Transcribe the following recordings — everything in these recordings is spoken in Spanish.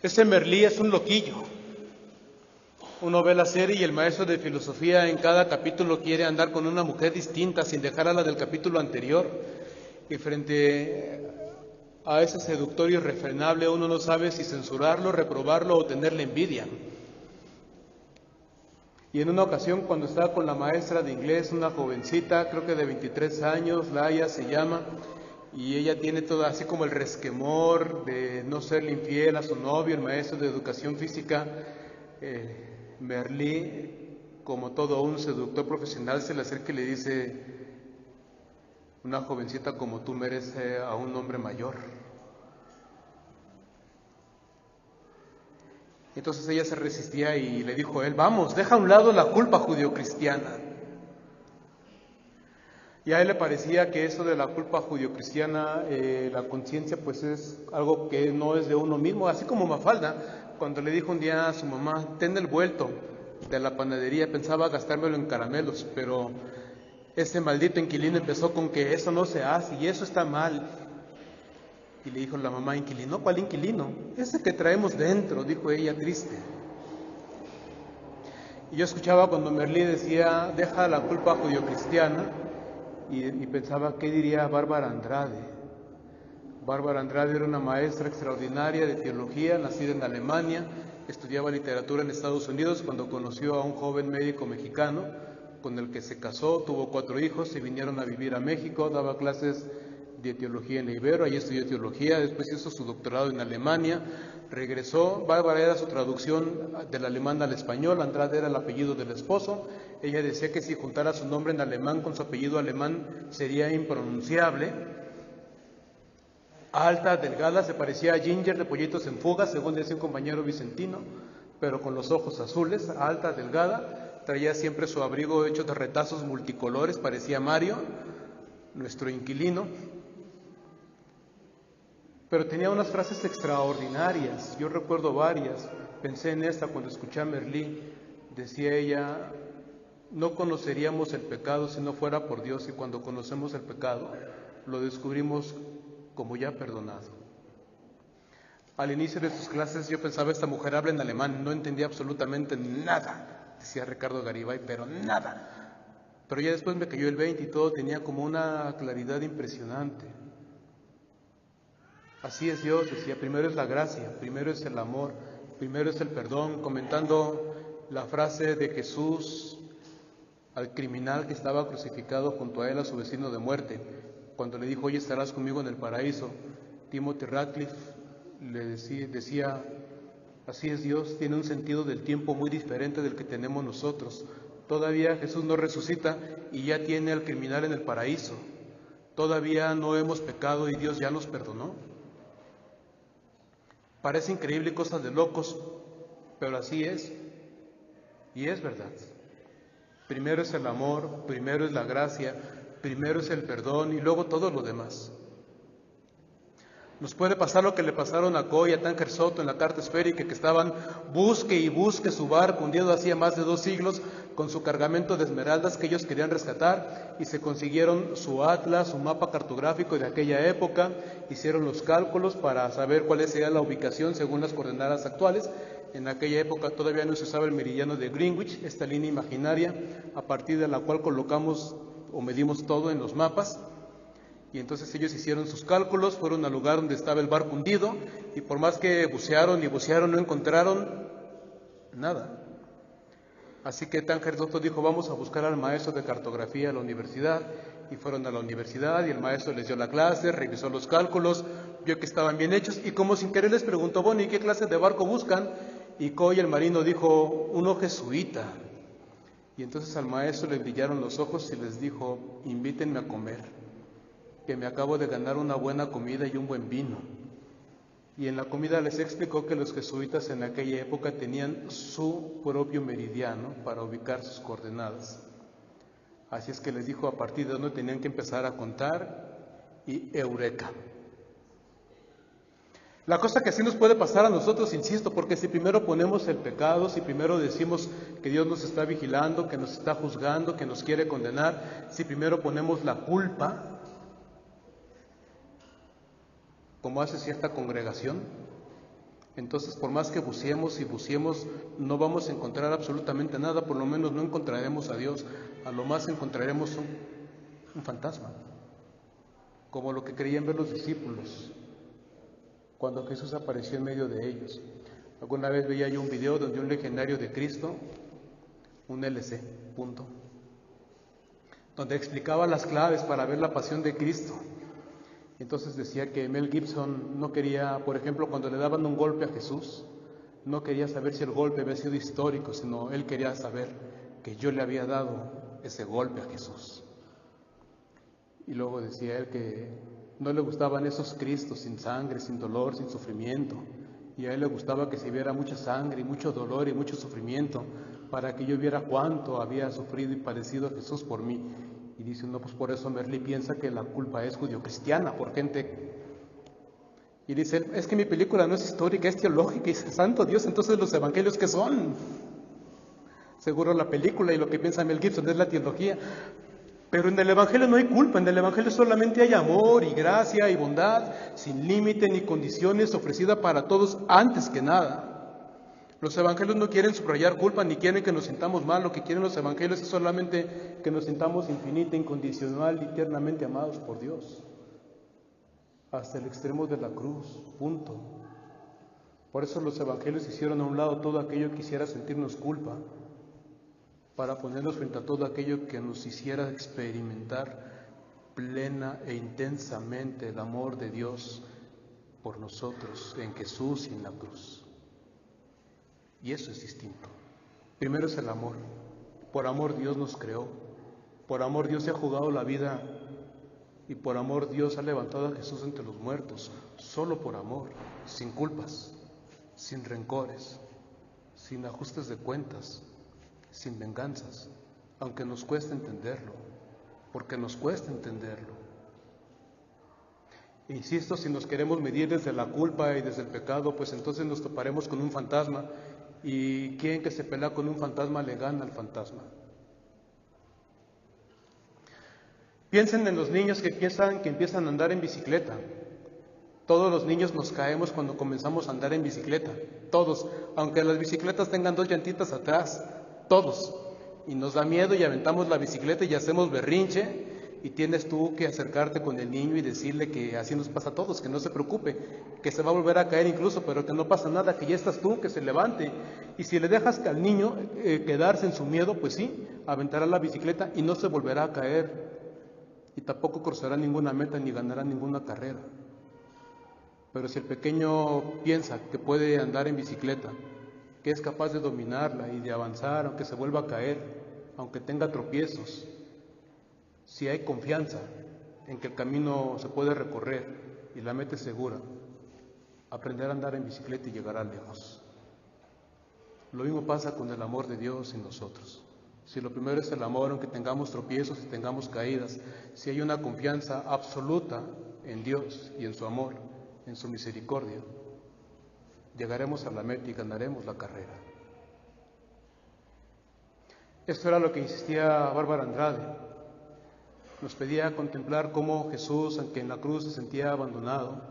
Ese Merlí es un loquillo. Uno ve la serie y el maestro de filosofía en cada capítulo quiere andar con una mujer distinta sin dejar a la del capítulo anterior. Y frente a ese seductor irrefrenable uno no sabe si censurarlo, reprobarlo o tenerle envidia. Y en una ocasión cuando estaba con la maestra de inglés, una jovencita, creo que de 23 años, Laia se llama, y ella tiene todo así como el resquemor de no serle infiel a su novio, el maestro de educación física, Merlí, como todo un seductor profesional, se le acerca y le dice: una jovencita como tú merece a un hombre mayor. Entonces ella se resistía y le dijo a él: vamos, deja a un lado la culpa judio-cristiana. Y a él le parecía que eso de la culpa judio-cristiana, la conciencia, pues es algo que no es de uno mismo, así como Mafalda, cuando le dijo un día a su mamá: ten el vuelto de la panadería, pensaba gastármelo en caramelos, pero ese maldito inquilino empezó con que eso no se hace y eso está mal. Y le dijo la mamá: ¿inquilino? ¿Cuál inquilino? Ese que traemos dentro, dijo ella triste. Y yo escuchaba cuando Merlí decía: deja la culpa judio-cristiana, y pensaba, ¿qué diría Bárbara Andrade? Bárbara Andrade era una maestra extraordinaria de teología, nacida en Alemania, estudiaba literatura en Estados Unidos cuando conoció a un joven médico mexicano con el que se casó, tuvo 4 hijos, se vinieron a vivir a México, daba clases de teología en la Ibero, allí estudió teología, después hizo su doctorado en Alemania, regresó. Bárbara era su traducción del alemán al español, Andrade era el apellido del esposo. Ella decía que si juntara su nombre en alemán con su apellido alemán sería impronunciable. Alta, delgada, se parecía a Ginger de Pollitos en Fuga, según decía un compañero vicentino, pero con los ojos azules. Alta, delgada, traía siempre su abrigo hecho de retazos multicolores, parecía Mario, nuestro inquilino. Pero tenía unas frases extraordinarias, yo recuerdo varias. Pensé en esta cuando escuché a Merlí. Decía ella: no conoceríamos el pecado si no fuera por Dios, y cuando conocemos el pecado lo descubrimos como ya perdonado. Al inicio de sus clases yo pensaba: esta mujer habla en alemán, no entendía absolutamente nada, decía Ricardo Garibay, pero nada. Pero ya después me cayó el 20 y todo tenía como una claridad impresionante. Así es Dios, decía: primero es la gracia, primero es el amor, primero es el perdón, comentando la frase de Jesús al criminal que estaba crucificado junto a él, a su vecino de muerte, cuando le dijo: hoy estarás conmigo en el paraíso. Timothy Radcliffe le decía: así es Dios, tiene un sentido del tiempo muy diferente del que tenemos nosotros. Todavía Jesús no resucita y ya tiene al criminal en el paraíso. Todavía no hemos pecado y Dios ya nos perdonó. Parece increíble y cosas de locos, pero así es, y es verdad. Primero es el amor, primero es la gracia, primero es el perdón y luego todo lo demás. Nos puede pasar lo que le pasaron a Coy y a Tánger Soto en la carta esférica, que estaban busque y busque su barco, hundido hacía más de 2 siglos, con su cargamento de esmeraldas que ellos querían rescatar, y se consiguieron su atlas, su mapa cartográfico de aquella época, hicieron los cálculos para saber cuál sería la ubicación según las coordenadas actuales. En aquella época todavía no se usaba el meridiano de Greenwich, esta línea imaginaria a partir de la cual colocamos o medimos todo en los mapas. Y entonces ellos hicieron sus cálculos, fueron al lugar donde estaba el barco hundido, y por más que bucearon y bucearon no encontraron nada. Así que Tánger Soto dijo: vamos a buscar al maestro de cartografía a la universidad. Y fueron a la universidad y el maestro les dio la clase, revisó los cálculos, vio que estaban bien hechos y como sin querer les preguntó: bueno, ¿y qué clase de barco buscan? Y Coy, el marino, dijo: uno jesuita. Y entonces al maestro le brillaron los ojos y les dijo: invítenme a comer, que me acabo de ganar una buena comida y un buen vino. Y en la comida les explicó que los jesuitas en aquella época tenían su propio meridiano para ubicar sus coordenadas. Así es que les dijo a partir de dónde tenían que empezar a contar, y eureka. La cosa que así nos puede pasar a nosotros, insisto, porque si primero ponemos el pecado, si primero decimos que Dios nos está vigilando, que nos está juzgando, que nos quiere condenar, si primero ponemos la culpa, como hace cierta congregación, Entonces, por más que buceemos y buceemos, no vamos a encontrar absolutamente nada, por lo menos no encontraremos a Dios, a lo más encontraremos un fantasma, como lo que creían ver los discípulos cuando Jesús apareció en medio de ellos. Alguna vez veía yo un video donde un legionario de Cristo, un LC, punto, donde explicaba las claves para ver la pasión de Cristo. Entonces decía que Mel Gibson no quería, por ejemplo, cuando le daban un golpe a Jesús, no quería saber si el golpe había sido histórico, sino él quería saber que yo le había dado ese golpe a Jesús. Y luego decía él que no le gustaban esos Cristos sin sangre, sin dolor, sin sufrimiento. Y a él le gustaba que se viera mucha sangre y mucho dolor y mucho sufrimiento para que yo viera cuánto había sufrido y padecido Jesús por mí. Y dice, no, pues por eso Merli piensa que la culpa es judio-cristiana, por gente. Y dice, es que mi película no es histórica, es teológica. Y dice, santo Dios, entonces los evangelios, ¿qué son? Seguro la película y lo que piensa Mel Gibson es la teología. Pero en el evangelio no hay culpa, en el evangelio solamente hay amor y gracia y bondad, sin límite ni condiciones, ofrecida para todos antes que nada. Los evangelios no quieren subrayar culpa ni quieren que nos sintamos mal. Lo que quieren los evangelios es solamente que nos sintamos infinita, incondicional y eternamente amados por Dios. Hasta el extremo de la cruz, punto. Por eso los evangelios hicieron a un lado todo aquello que hiciera sentirnos culpa, para ponernos frente a todo aquello que nos hiciera experimentar plena e intensamente el amor de Dios por nosotros en Jesús y en la cruz. Y eso es distinto. Primero es el amor. Por amor Dios nos creó. Por amor Dios se ha jugado la vida. Y por amor Dios ha levantado a Jesús entre los muertos. Solo por amor, sin culpas, sin rencores, sin ajustes de cuentas, sin venganzas. Aunque nos cueste entenderlo. Porque nos cuesta entenderlo. Insisto, si nos queremos medir desde la culpa y desde el pecado, pues entonces nos toparemos con un fantasma. Y quien que se pelea con un fantasma le gana al fantasma. Piensen en los niños que empiezan a andar en bicicleta. Todos los niños nos caemos cuando comenzamos a andar en bicicleta. Todos, aunque las bicicletas tengan 2 llantitas atrás, todos. Y nos da miedo y aventamos la bicicleta y hacemos berrinche. Y tienes tú que acercarte con el niño y decirle que así nos pasa a todos, que no se preocupe, que se va a volver a caer incluso, pero que no pasa nada, que ya estás tú, que se levante. Y si le dejas al niño quedarse en su miedo, pues sí, aventará la bicicleta y no se volverá a caer. Y tampoco cruzará ninguna meta ni ganará ninguna carrera. Pero si el pequeño piensa que puede andar en bicicleta, que es capaz de dominarla y de avanzar, aunque se vuelva a caer, aunque tenga tropiezos, si hay confianza en que el camino se puede recorrer y la meta es segura, aprenderá a andar en bicicleta y llegará lejos. Lo mismo pasa con el amor de Dios en nosotros. Si lo primero es el amor, aunque tengamos tropiezos y tengamos caídas, si hay una confianza absoluta en Dios y en su amor, en su misericordia, llegaremos a la meta y ganaremos la carrera. Esto era lo que insistía Bárbara Andrade. Nos pedía contemplar cómo Jesús, aunque en la cruz se sentía abandonado,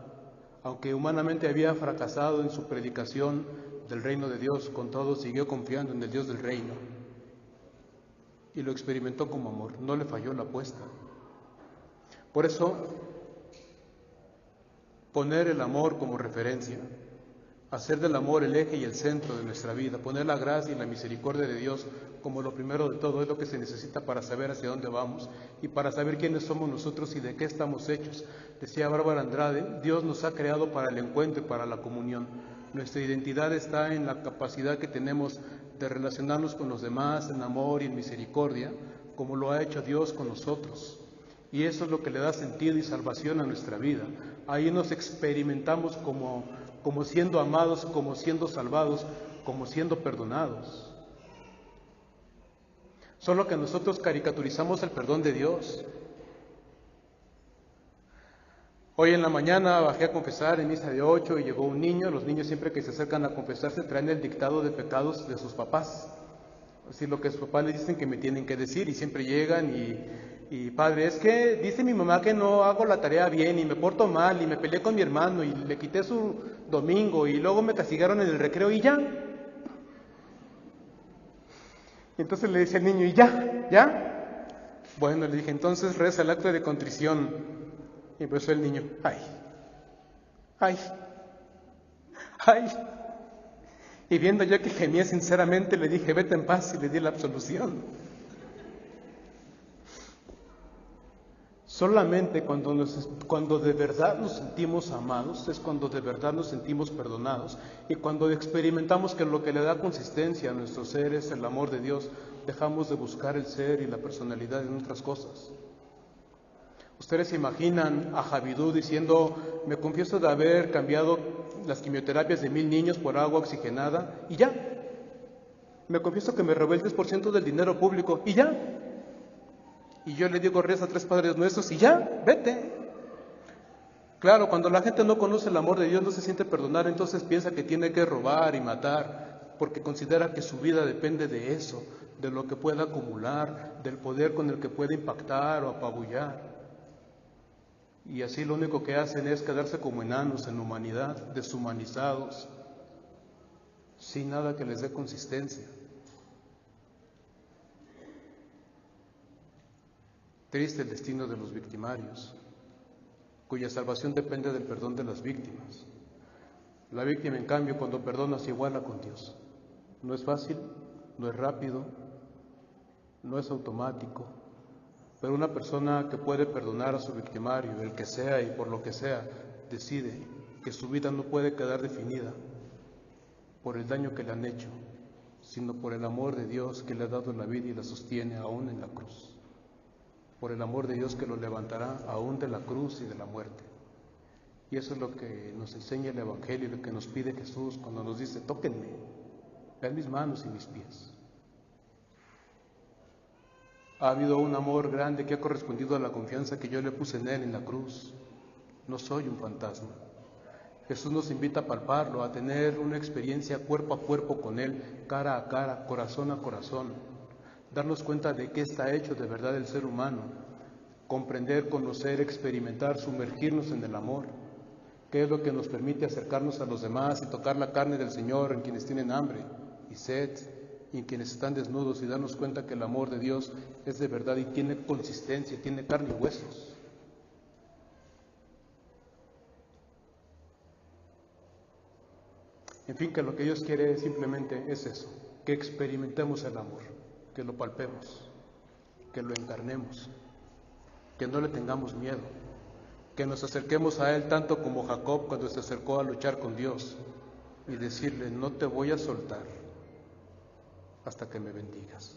aunque humanamente había fracasado en su predicación del reino de Dios, con todo siguió confiando en el Dios del reino y lo experimentó como amor, no le falló la apuesta. Por eso, poner el amor como referencia, hacer del amor el eje y el centro de nuestra vida, poner la gracia y la misericordia de Dios como lo primero de todo, es lo que se necesita para saber hacia dónde vamos y para saber quiénes somos nosotros y de qué estamos hechos. Decía Bárbara Andrade, Dios nos ha creado para el encuentro y para la comunión. Nuestra identidad está en la capacidad que tenemos de relacionarnos con los demás en amor y en misericordia, como lo ha hecho Dios con nosotros. Y eso es lo que le da sentido y salvación a nuestra vida. Ahí nos experimentamos como siendo amados, como siendo salvados, como siendo perdonados. Solo que nosotros caricaturizamos el perdón de Dios. Hoy en la mañana bajé a confesar en misa de 8 y llegó un niño. Los niños siempre que se acercan a confesarse traen el dictado de pecados de sus papás. Así lo que sus papás les dicen que me tienen que decir y siempre llegan y Y padre, es que dice mi mamá que no hago la tarea bien y me porto mal y me peleé con mi hermano y le quité su domingo y luego me castigaron en el recreo y ya. Y entonces le dice al niño, ¿y ya? ¿Ya? Bueno, le dije, entonces reza el acto de contrición. Y empezó el niño, ay, ay, ay. Y viendo yo que gemía sinceramente, le dije, vete en paz y le di la absolución. Solamente cuando de verdad nos sentimos amados es cuando de verdad nos sentimos perdonados y cuando experimentamos que lo que le da consistencia a nuestro ser es el amor de Dios, dejamos de buscar el ser y la personalidad en otras cosas. Ustedes se imaginan a Javidú diciendo, me confieso de haber cambiado las quimioterapias de 1000 niños por agua oxigenada y ya. Me confieso que me robé el 10% del dinero público y ya. Y yo le digo, reza 3 Padres Nuestros y ya, vete. Claro, cuando la gente no conoce el amor de Dios, no se siente perdonar, entonces piensa que tiene que robar y matar, porque considera que su vida depende de eso, de lo que pueda acumular, del poder con el que puede impactar o apabullar. Y así lo único que hacen es quedarse como enanos en la humanidad, deshumanizados, sin nada que les dé consistencia. Triste el destino de los victimarios, cuya salvación depende del perdón de las víctimas. La víctima, en cambio, cuando perdona se iguala con Dios. No es fácil, no es rápido, no es automático, pero una persona que puede perdonar a su victimario, el que sea y por lo que sea, decide que su vida no puede quedar definida por el daño que le han hecho, sino por el amor de Dios que le ha dado la vida y la sostiene aún en la cruz. Por el amor de Dios que lo levantará aún de la cruz y de la muerte. Y eso es lo que nos enseña el Evangelio y lo que nos pide Jesús cuando nos dice, tóquenme, vean mis manos y mis pies. Ha habido un amor grande que ha correspondido a la confianza que yo le puse en Él en la cruz. No soy un fantasma. Jesús nos invita a palparlo, a tener una experiencia cuerpo a cuerpo con Él, cara a cara, corazón a corazón. Darnos cuenta de qué está hecho de verdad el ser humano, comprender, conocer, experimentar, sumergirnos en el amor, qué es lo que nos permite acercarnos a los demás y tocar la carne del Señor en quienes tienen hambre y sed y en quienes están desnudos y darnos cuenta que el amor de Dios es de verdad y tiene consistencia, tiene carne y huesos. En fin, que lo que Dios quiere simplemente es eso, que experimentemos el amor, que lo palpemos, que lo encarnemos, que no le tengamos miedo, que nos acerquemos a Él tanto como Jacob cuando se acercó a luchar con Dios y decirle, no te voy a soltar hasta que me bendigas.